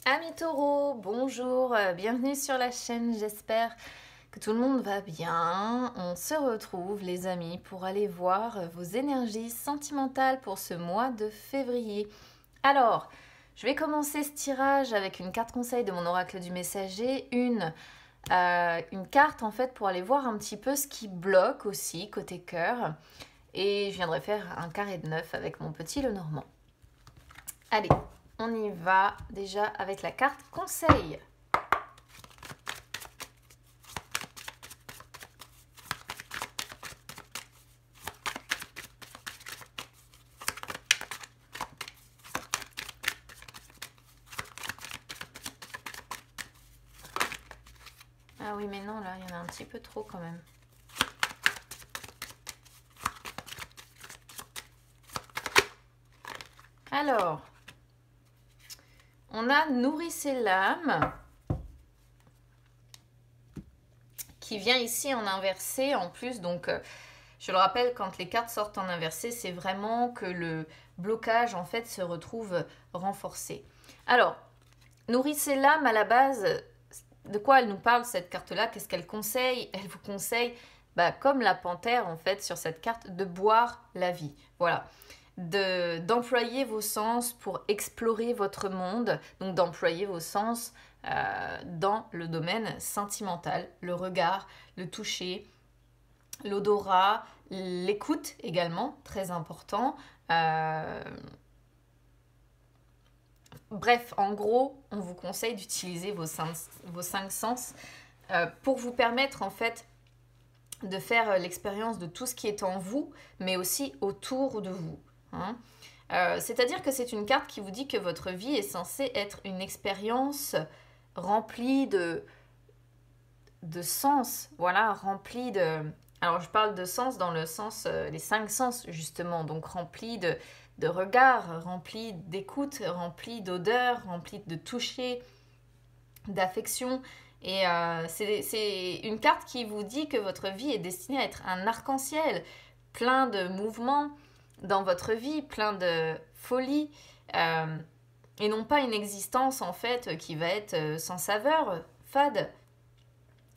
Amis taureaux, bonjour, bienvenue sur la chaîne, j'espère que tout le monde va bien. On se retrouve les amis pour aller voir vos énergies sentimentales pour ce mois de février. Alors, je vais commencer ce tirage avec une carte conseil de mon oracle du messager, une carte en fait pour aller voir un petit peu ce qui bloque aussi côté cœur. Et je viendrai faire un carré de 9 avec mon petit Lenormand. Allez, on y va déjà avec la carte conseil. Ah oui, mais non, là, il y en a un petit peu trop quand même. Alors, on a Nourrissez l'âme qui vient ici en inversé en plus. Donc, je le rappelle, quand les cartes sortent en inversé, c'est vraiment que le blocage en fait se retrouve renforcé. Alors, Nourrissez l'âme à la base, de quoi elle nous parle cette carte-là? Qu'est-ce qu'elle conseille? Elle vous conseille, comme la panthère en fait sur cette carte, de boire la vie. Voilà. D'employer vos sens pour explorer votre monde, donc d'employer vos sens dans le domaine sentimental, le regard, le toucher, l'odorat, l'écoute également, très important. Bref, en gros, on vous conseille d'utiliser vos cinq sens pour vous permettre en fait de faire l'expérience de tout ce qui est en vous, mais aussi autour de vous. C'est-à-dire que c'est une carte qui vous dit que votre vie est censée être une expérience remplie de sens, voilà, remplie de... Alors je parle de sens dans le sens, les cinq sens justement, donc remplie de regard, remplie d'écoute, remplie d'odeur, remplie de toucher, d'affection. Et c'est une carte qui vous dit que votre vie est destinée à être un arc-en-ciel, plein de mouvements dans votre vie, plein de folie, et non pas une existence en fait qui va être sans saveur, fade,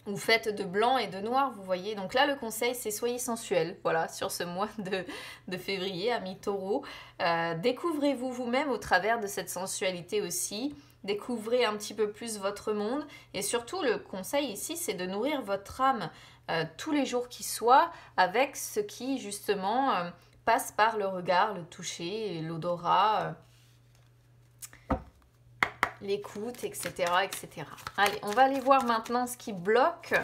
ou faite de blanc et de noir, vous voyez. Donc là, le conseil, c'est soyez sensuel, voilà, sur ce mois de février, amis taureaux. Découvrez-vous vous-même au travers de cette sensualité aussi. Découvrez un petit peu plus votre monde. Et surtout, le conseil ici, c'est de nourrir votre âme tous les jours qui soient avec ce qui, justement, passe par le regard, le toucher, l'odorat, l'écoute, etc., etc. Allez, on va aller voir maintenant ce qui bloque.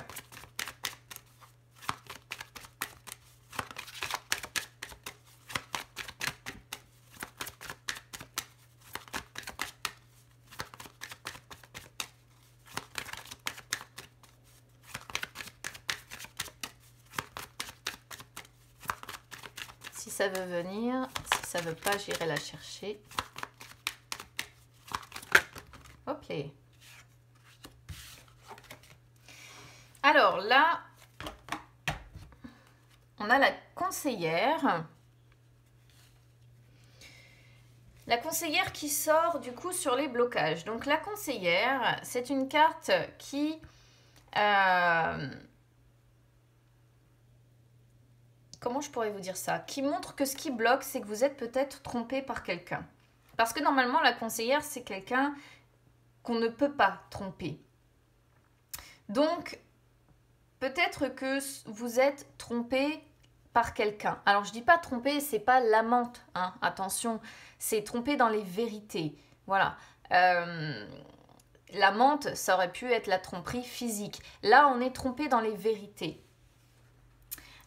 Si ça veut venir, si ça veut pas, j'irai la chercher. Hop là. Alors là, on a la conseillère. La conseillère qui sort du coup sur les blocages. Donc la conseillère, c'est une carte qui... comment je pourrais vous dire ça? Qui montre que ce qui bloque, c'est que vous êtes peut-être trompé par quelqu'un. Parce que normalement, la conseillère, c'est quelqu'un qu'on ne peut pas tromper. Donc, peut-être que vous êtes trompé par quelqu'un. Alors, je dis pas trompé, c'est pas l'amante, hein, attention, c'est trompé dans les vérités. Voilà. L'amante, ça aurait pu être la tromperie physique. Là, on est trompé dans les vérités.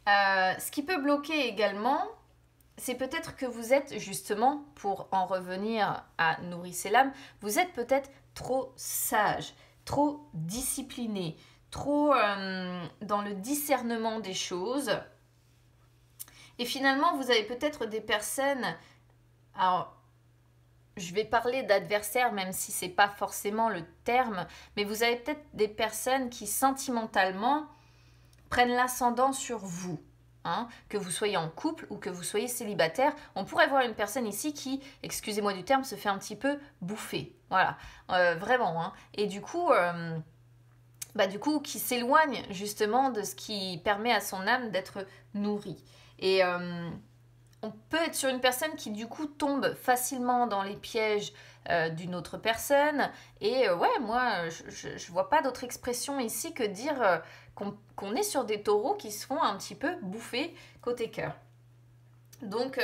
Ce qui peut bloquer également, c'est peut-être que vous êtes justement, pour en revenir à Nourrissez l'âme, vous êtes peut-être trop sage, trop discipliné, trop dans le discernement des choses. Et finalement, vous avez peut-être des personnes... Alors, je vais parler d'adversaires, même si ce n'est pas forcément le terme, mais vous avez peut-être des personnes qui, sentimentalement, prennent l'ascendant sur vous. Hein, que vous soyez en couple ou que vous soyez célibataire, on pourrait voir une personne ici qui, excusez-moi du terme, se fait un petit peu bouffer. Voilà, vraiment. Hein. Et du coup, qui s'éloigne justement de ce qui permet à son âme d'être nourrie. Et on peut être sur une personne qui du coup tombe facilement dans les pièges d'une autre personne. Et ouais, moi, je vois pas d'autre expression ici que dire qu'on est sur des taureaux qui se font un petit peu bouffer côté cœur. Donc,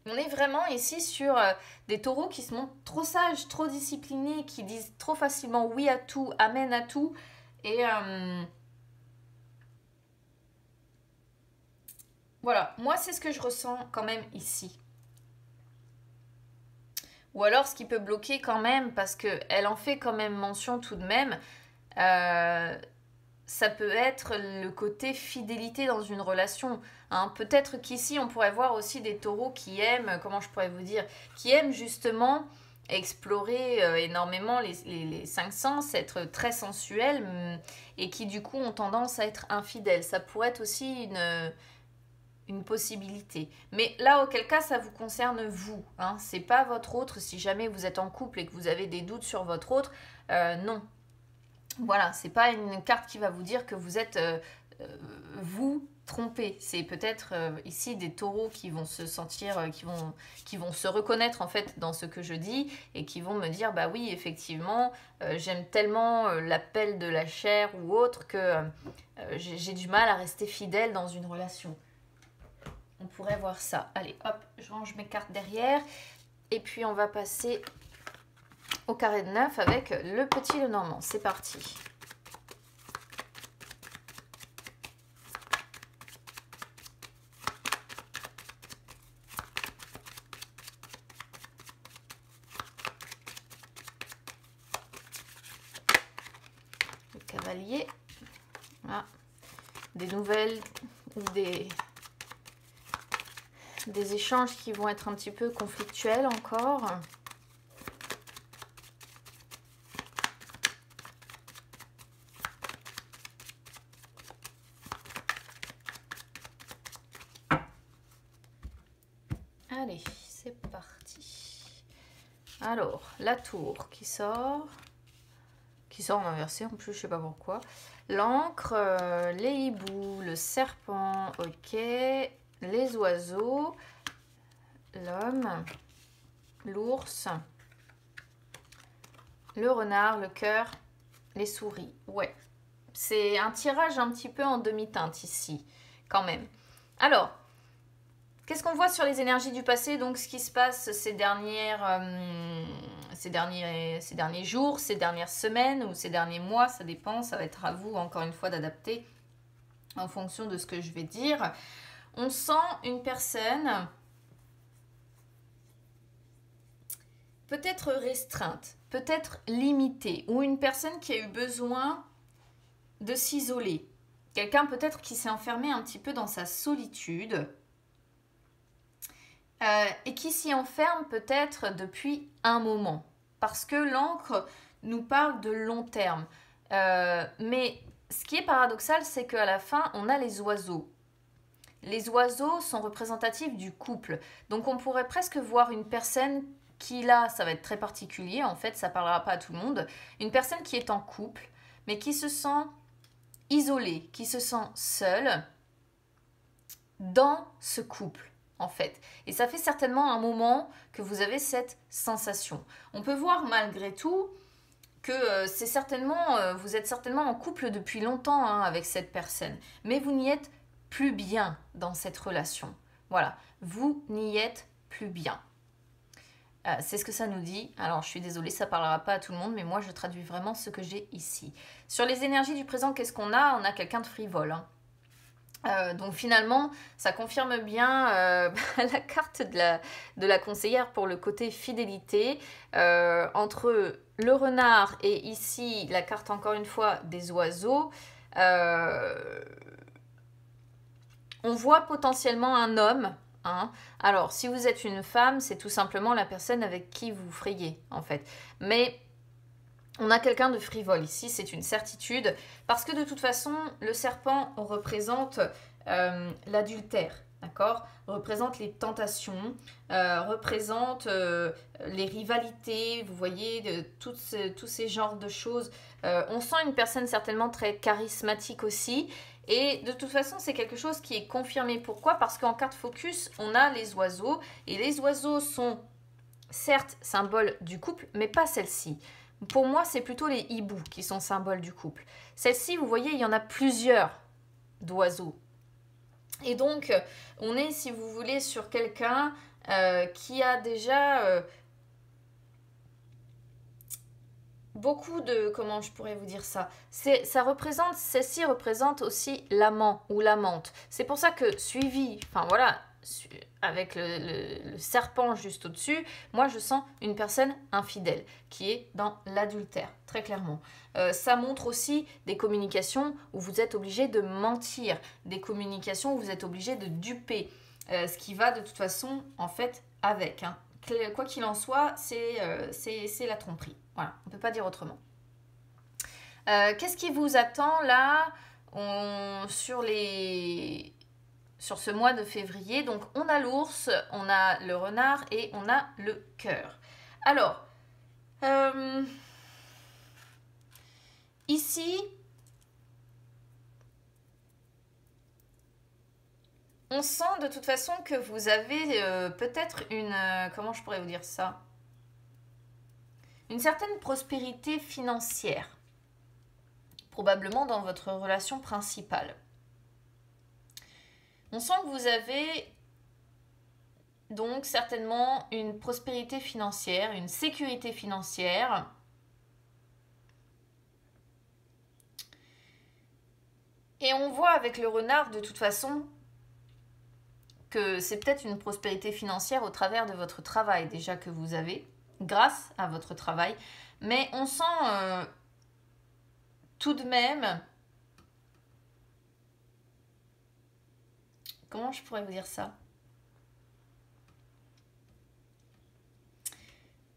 on est vraiment ici sur des taureaux qui se montrent trop sages, trop disciplinés, qui disent trop facilement oui à tout, amen à tout. Et voilà, moi c'est ce que je ressens quand même ici. Ou alors ce qui peut bloquer quand même, parce qu'elle en fait quand même mention tout de même, ça peut être le côté fidélité dans une relation. Hein. Peut-être qu'ici on pourrait voir aussi des taureaux qui aiment, comment je pourrais vous dire, qui aiment justement explorer énormément les cinq sens, être très sensuels et qui du coup ont tendance à être infidèles. Ça pourrait être aussi une possibilité. Mais là, auquel cas, ça vous concerne vous. Hein. C'est pas votre autre. Si jamais vous êtes en couple et que vous avez des doutes sur votre autre, non. Voilà, c'est pas une carte qui va vous dire que vous êtes vous trompé. C'est peut-être ici des taureaux qui vont se sentir, qui vont se reconnaître en fait dans ce que je dis et qui vont me dire bah oui effectivement j'aime tellement l'appel de la chair ou autre que j'ai du mal à rester fidèle dans une relation. On pourrait voir ça. Allez, hop, je range mes cartes derrière. Et puis, on va passer au carré de 9 avec le petit Lenormand. C'est parti. Le cavalier. Ah. Des nouvelles ou des échanges qui vont être un petit peu conflictuels encore. Allez, c'est parti. Alors, la tour qui sort en inversé en plus, je sais pas pourquoi. L'encre, les hiboux, le serpent, ok. Les oiseaux, l'homme, l'ours, le renard, le cœur, les souris. Ouais, c'est un tirage un petit peu en demi-teinte ici, quand même. Alors, qu'est-ce qu'on voit sur les énergies du passé? Donc, ce qui se passe ces derniers jours, ces dernières semaines ou ces derniers mois, ça dépend, ça va être à vous, encore une fois, d'adapter en fonction de ce que je vais dire. On sent une personne peut-être restreinte, peut-être limitée, ou une personne qui a eu besoin de s'isoler. Quelqu'un peut-être qui s'est enfermé un petit peu dans sa solitude et qui s'y enferme peut-être depuis un moment. Parce que l'encre nous parle de long terme. Mais ce qui est paradoxal, c'est qu'à la fin, on a les oiseaux. Les oiseaux sont représentatifs du couple. Donc on pourrait presque voir une personne qui là, ça va être très particulier, en fait ça ne parlera pas à tout le monde, une personne qui est en couple, mais qui se sent isolée, qui se sent seule dans ce couple, en fait. Et ça fait certainement un moment que vous avez cette sensation. On peut voir malgré tout que c'est certainement, vous êtes certainement en couple depuis longtemps hein, avec cette personne, mais vous n'y êtes plus bien dans cette relation. Voilà, vous n'y êtes plus bien. C'est ce que ça nous dit. Alors, je suis désolée, ça ne parlera pas à tout le monde, mais moi, je traduis vraiment ce que j'ai ici. Sur les énergies du présent, qu'est-ce qu'on a? On a quelqu'un de frivole. Hein. Donc, finalement, ça confirme bien la carte de la conseillère pour le côté fidélité. Entre le renard et ici, la carte, encore une fois, des oiseaux. On voit potentiellement un homme. Hein. Alors, si vous êtes une femme, c'est tout simplement la personne avec qui vous frayez, en fait. Mais on a quelqu'un de frivole ici, c'est une certitude. Parce que de toute façon, le serpent représente l'adultère, d'accord? Représente les tentations, représente les rivalités, vous voyez, tous ces genres de choses. On sent une personne certainement très charismatique aussi. Et de toute façon, c'est quelque chose qui est confirmé. Pourquoi? Parce qu'en carte focus, on a les oiseaux. Et les oiseaux sont certes symboles du couple, mais pas celle-ci. Pour moi, c'est plutôt les hiboux qui sont symboles du couple. Celle-ci, vous voyez, il y en a plusieurs d'oiseaux. Et donc, on est, si vous voulez, sur quelqu'un qui a déjà beaucoup de... Comment je pourrais vous dire ça? Celle-ci représente aussi l'amant ou l'amante. C'est pour ça que suivi, enfin voilà, avec le serpent juste au-dessus, moi je sens une personne infidèle qui est dans l'adultère, très clairement. Ça montre aussi des communications où vous êtes obligé de mentir, des communications où vous êtes obligé de duper, ce qui va de toute façon en fait avec. Hein. Quoi qu'il en soit, c'est la tromperie. Voilà, on ne peut pas dire autrement. Qu'est-ce qui vous attend là sur ce mois de février? Donc, on a l'ours, on a le renard et on a le cœur. Alors, ici, on sent de toute façon que vous avez peut-être une... comment je pourrais vous dire ça? Une certaine prospérité financière, probablement dans votre relation principale. On sent que vous avez donc certainement une prospérité financière, une sécurité financière. Et on voit avec le renard de toute façon que c'est peut-être une prospérité financière au travers de votre travail déjà que vous avez, grâce à votre travail. Mais on sent tout de même... Comment je pourrais vous dire ça?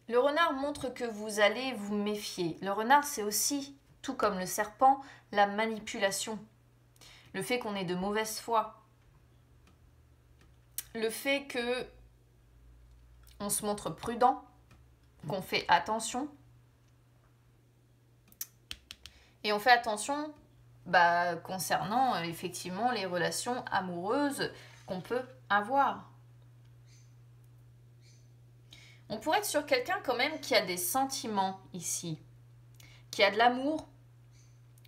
Le renard montre que vous allez vous méfier. Le renard, c'est aussi, tout comme le serpent, la manipulation. Le fait qu'on ait de mauvaise foi. Le fait que on se montre prudent, qu'on fait attention. Et on fait attention concernant effectivement les relations amoureuses qu'on peut avoir. On pourrait être sur quelqu'un quand même qui a des sentiments ici, qui a de l'amour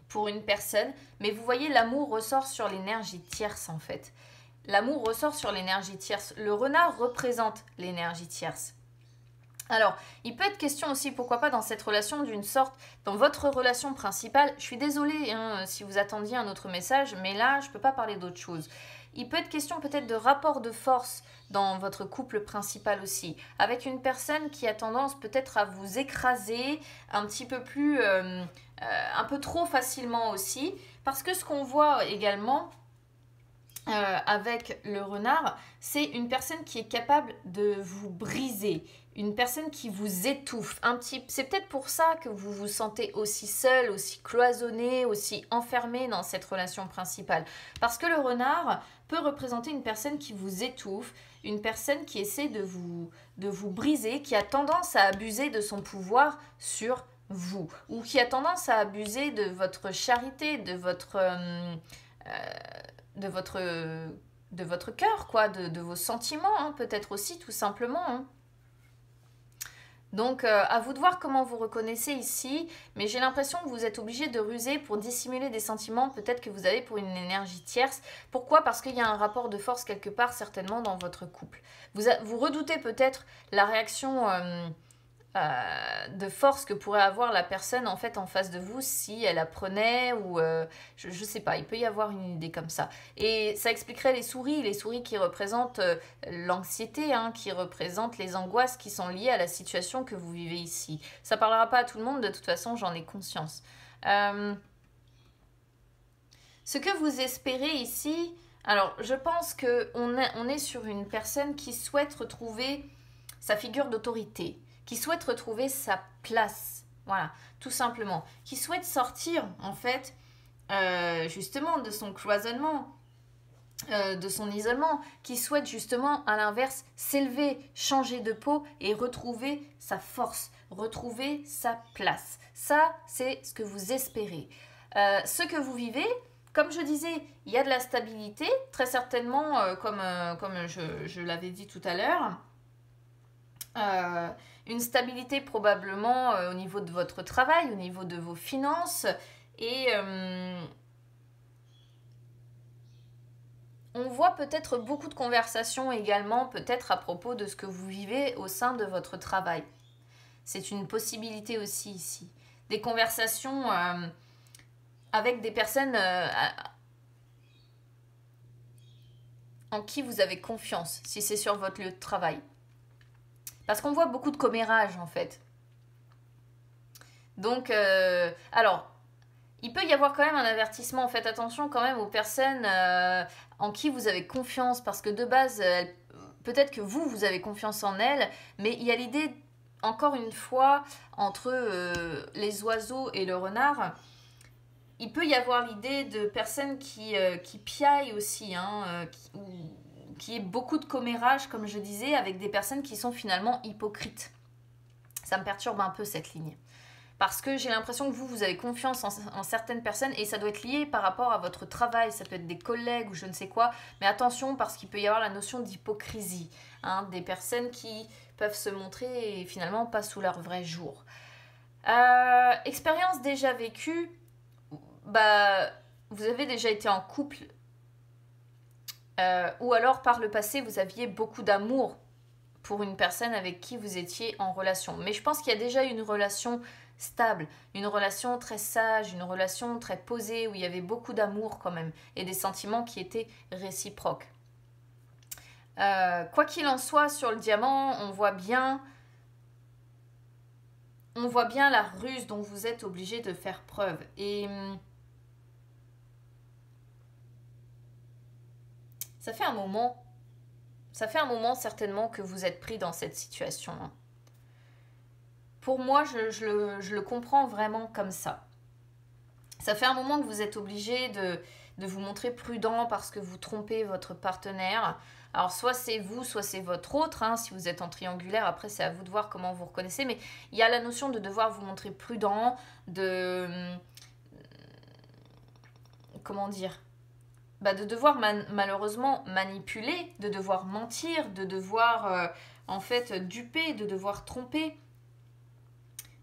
pour une personne, mais vous voyez, l'amour ressort sur l'énergie tierce en fait. L'amour ressort sur l'énergie tierce. Le renard représente l'énergie tierce. Alors, il peut être question aussi, pourquoi pas, dans cette relation d'une sorte, dans votre relation principale, je suis désolée si vous attendiez un autre message, mais là, je ne peux pas parler d'autre chose. Il peut être question peut-être de rapport de force dans votre couple principal aussi, avec une personne qui a tendance peut-être à vous écraser un petit peu plus, un peu trop facilement aussi, parce que ce qu'on voit également avec le renard, c'est une personne qui est capable de vous briser, une personne qui vous étouffe. C'est peut-être pour ça que vous vous sentez aussi seul, aussi cloisonné, aussi enfermé dans cette relation principale. Parce que le renard peut représenter une personne qui vous étouffe, une personne qui essaie de vous briser, qui a tendance à abuser de son pouvoir sur vous, ou qui a tendance à abuser de votre charité, de votre cœur, quoi, de vos sentiments, hein, peut-être aussi, tout simplement. Hein. Donc, à vous de voir comment vous reconnaissez ici, mais j'ai l'impression que vous êtes obligé de ruser pour dissimuler des sentiments peut-être que vous avez pour une énergie tierce. Pourquoi? Parce qu'il y a un rapport de force quelque part, certainement, dans votre couple. Vous redoutez peut-être la réaction de force que pourrait avoir la personne en fait en face de vous si elle apprenait ou je sais pas, il peut y avoir une idée comme ça. Et ça expliquerait les souris qui représentent l'anxiété, hein, qui représentent les angoisses qui sont liées à la situation que vous vivez ici. Ça parlera pas à tout le monde, de toute façon j'en ai conscience. Ce que vous espérez ici, alors je pense qu'on est sur une personne qui souhaite retrouver sa figure d'autorité, qui souhaite retrouver sa place, voilà, tout simplement, qui souhaite sortir, en fait, justement, de son cloisonnement. de son isolement, qui souhaite justement à l'inverse s'élever, changer de peau et retrouver sa force, retrouver sa place. Ça, c'est ce que vous espérez. Ce que vous vivez, comme je disais, il y a de la stabilité, très certainement, comme je l'avais dit tout à l'heure. Une stabilité probablement au niveau de votre travail, au niveau de vos finances et on voit peut-être beaucoup de conversations également peut-être à propos de ce que vous vivez au sein de votre travail. C'est une possibilité aussi ici. Des conversations avec des personnes en qui vous avez confiance si c'est sur votre lieu de travail. Parce qu'on voit beaucoup de commérages en fait. Donc, alors, il peut y avoir quand même un avertissement. Faites attention quand même aux personnes en qui vous avez confiance. Parce que de base, peut-être que vous avez confiance en elles. Mais il y a l'idée, encore une fois, entre les oiseaux et le renard. Il peut y avoir l'idée de personnes qui piaillent aussi. Qui est beaucoup de commérage, comme je disais, avec des personnes qui sont finalement hypocrites. Ça me perturbe un peu cette ligne. Parce que j'ai l'impression que vous avez confiance en certaines personnes et ça doit être lié par rapport à votre travail. Ça peut être des collègues ou je ne sais quoi. Mais attention parce qu'il peut y avoir la notion d'hypocrisie. Des personnes qui peuvent se montrer et finalement pas sous leur vrai jour. Expérience déjà vécue. Vous avez déjà été en couple. Ou alors par le passé vous aviez beaucoup d'amour pour une personne avec qui vous étiez en relation. Mais je pense qu'il y a déjà une relation stable, une relation très sage, une relation très posée, où il y avait beaucoup d'amour quand même, et des sentiments qui étaient réciproques. Quoi qu'il en soit, sur le diamant, on voit bien la ruse dont vous êtes obligé de faire preuve. Et ça fait un moment certainement que vous êtes pris dans cette situation. Pour moi, je le comprends vraiment comme ça. Ça fait un moment que vous êtes obligé de vous montrer prudent parce que vous trompez votre partenaire. Alors soit c'est vous, soit c'est votre autre. Si vous êtes en triangulaire, après c'est à vous de voir comment vous reconnaissez. Mais il y a la notion de devoir vous montrer prudent, comment dire, de devoir malheureusement manipuler, de devoir mentir, de devoir en fait duper, de devoir tromper.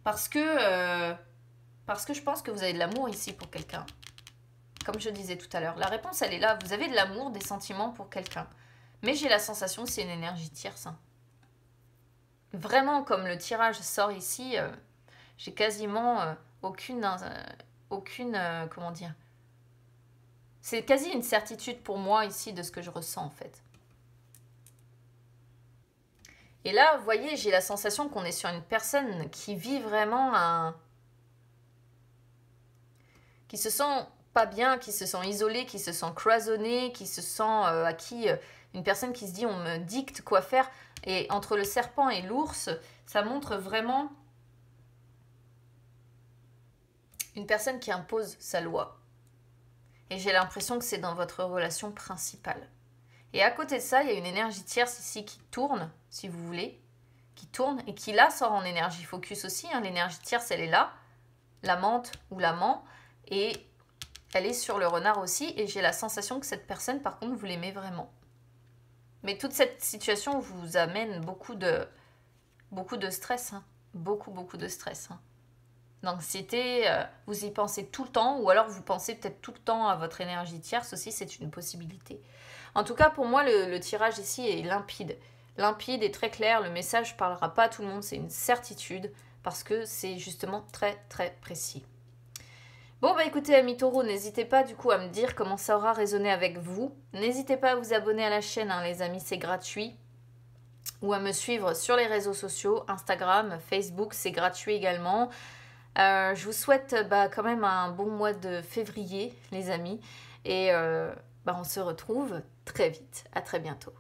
Parce que je pense que vous avez de l'amour ici pour quelqu'un. Comme je disais tout à l'heure. La réponse, elle est là. Vous avez de l'amour, des sentiments pour quelqu'un. Mais j'ai la sensation que c'est une énergie tierce. Vraiment, comme le tirage sort ici, j'ai quasiment aucune comment dire. C'est quasi une certitude pour moi ici de ce que je ressens en fait. Et là, vous voyez, j'ai la sensation qu'on est sur une personne qui vit vraiment qui se sent pas bien, qui se sent isolée, qui se sent cloisonnée, qui se sent une personne qui se dit on me dicte quoi faire. Et entre le serpent et l'ours, ça montre vraiment une personne qui impose sa loi. Et j'ai l'impression que c'est dans votre relation principale. Et à côté de ça, il y a une énergie tierce ici qui tourne, si vous voulez, qui tourne et qui là sort en énergie focus aussi. L'énergie tierce, elle est là, l'amante ou l'amant, et elle est sur le renard aussi. Et j'ai la sensation que cette personne, par contre, vous l'aimez vraiment. Mais toute cette situation vous amène beaucoup de stress, beaucoup de stress. D'anxiété, vous y pensez tout le temps, ou alors vous pensez peut-être tout le temps à votre énergie tierce aussi, c'est une possibilité. En tout cas, pour moi, le tirage ici est limpide. Limpide et très clair, le message ne parlera pas à tout le monde, c'est une certitude, parce que c'est justement très très précis. Bon bah écoutez amis taureaux, n'hésitez pas du coup à me dire comment ça aura résonné avec vous. N'hésitez pas à vous abonner à la chaîne les amis, c'est gratuit. Ou à me suivre sur les réseaux sociaux, Instagram, Facebook, c'est gratuit également. Je vous souhaite quand même un bon mois de février les amis. Et on se retrouve très vite. À très bientôt.